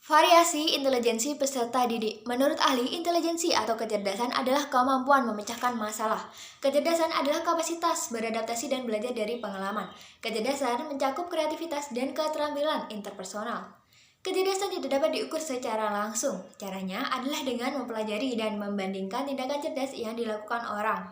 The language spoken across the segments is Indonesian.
Variasi intelijensi peserta didik. Menurut ahli, intelijensi atau kecerdasan adalah kemampuan memecahkan masalah. Kecerdasan adalah kapasitas beradaptasi dan belajar dari pengalaman. Kecerdasan mencakup kreativitas dan keterampilan interpersonal. Kecerdasan tidak dapat diukur secara langsung. Caranya adalah dengan mempelajari dan membandingkan tindakan cerdas yang dilakukan orang.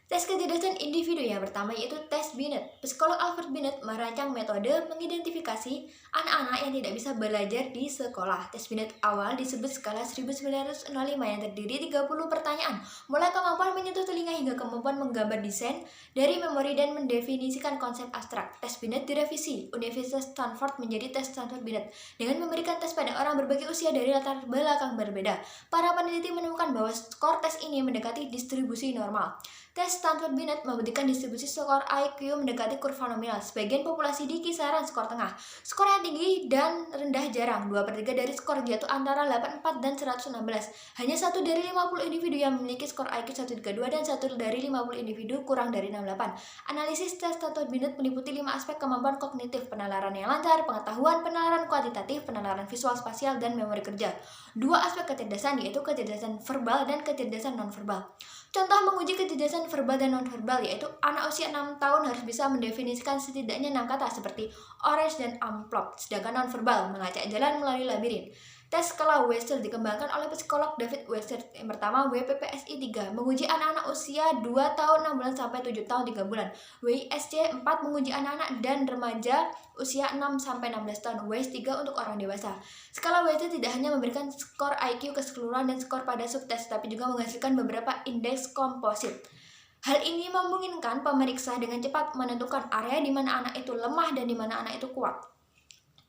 Tes kecerdasan individu yang pertama yaitu tes Binet. Psikolog Alfred Binet merancang metode mengidentifikasi anak-anak yang tidak bisa belajar di sekolah. Tes Binet awal disebut skala 1905 yang terdiri 30 pertanyaan, mulai kemampuan menyentuh telinga hingga kemampuan menggambar desain dari memori dan mendefinisikan konsep abstrak. Tes Binet direvisi Universitas Stanford menjadi tes Stanford Binet dengan memberikan tes pada orang berbagai usia dari latar belakang berbeda. Para peneliti menemukan bahwa skor tes ini mendekati distribusi normal. Tes Stanford Binet membuktikan distribusi skor IQ mendekati kurva nominal. Sebagian populasi di kisaran skor tengah. Skor yang tinggi dan rendah jarang. 2/3 dari skor jatuh antara 84 dan 116. Hanya 1 dari 50 individu yang memiliki skor IQ 132 dan 1 dari 50 individu kurang dari 68. Analisis tes Stanford Binet meliputi 5 aspek kemampuan kognitif: penalaran yang lancar, pengetahuan, penalaran kuantitatif, penalaran visual spasial, dan memori kerja. 2 aspek kecerdasan yaitu kecerdasan verbal dan kecerdasan nonverbal. Contoh menguji kecerdasan verbal dan nonverbal yaitu anak usia 6 tahun harus bisa mendefinisikan setidaknya 6 kata seperti orange dan amplop, sedangkan nonverbal mengajak jalan melalui labirin. Tes skala Wechsler dikembangkan oleh psikolog David Wechsler. Yang pertama WPPSI 3 menguji anak-anak usia 2 tahun 6 bulan sampai 7 tahun 3 bulan. WISC 4 menguji anak-anak dan remaja usia 6 sampai 16 tahun. WIS 3 untuk orang dewasa. Skala Wechsler tidak hanya memberikan skor IQ keseluruhan dan skor pada subtes, tapi juga menghasilkan beberapa indeks komposit. Hal ini memungkinkan pemeriksa dengan cepat menentukan area di mana anak itu lemah dan di mana anak itu kuat.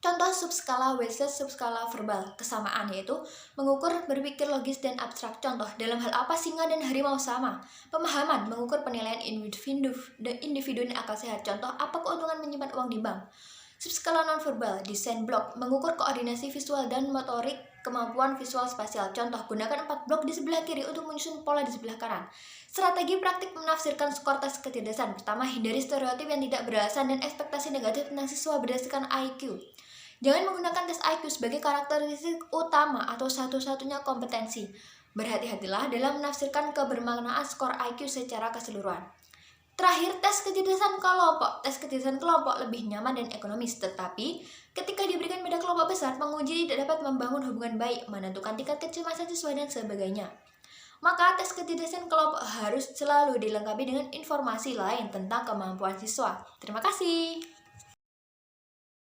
Contoh subskala Wechsler subskala verbal kesamaan yaitu mengukur berpikir logis dan abstrak. Contoh, dalam hal apa singa dan harimau sama? Pemahaman mengukur penilaian individu dan akal sehat. Contoh, apa keuntungan menyimpan uang di bank? Subskala nonverbal desain blok mengukur koordinasi visual dan motorik, kemampuan visual spasial. Contoh, gunakan 4 blok di sebelah kiri untuk menyusun pola di sebelah kanan. Strategi praktik menafsirkan skor tes kecerdasan. Pertama, hindari stereotip yang tidak beralasan dan ekspektasi negatif tentang siswa berdasarkan IQ. Jangan menggunakan tes IQ sebagai karakteristik utama atau satu-satunya kompetensi. Berhati-hatilah dalam menafsirkan kebermaknaan skor IQ secara keseluruhan. Terakhir, tes kecerdasan kelompok. Tes kecerdasan kelompok lebih nyaman dan ekonomis, tetapi ketika diberikan pada kelompok besar, penguji tidak dapat membangun hubungan baik, menentukan tingkat kecemasan siswa, dan sebagainya. Maka tes kecerdasan kelompok harus selalu dilengkapi dengan informasi lain tentang kemampuan siswa. Terima kasih.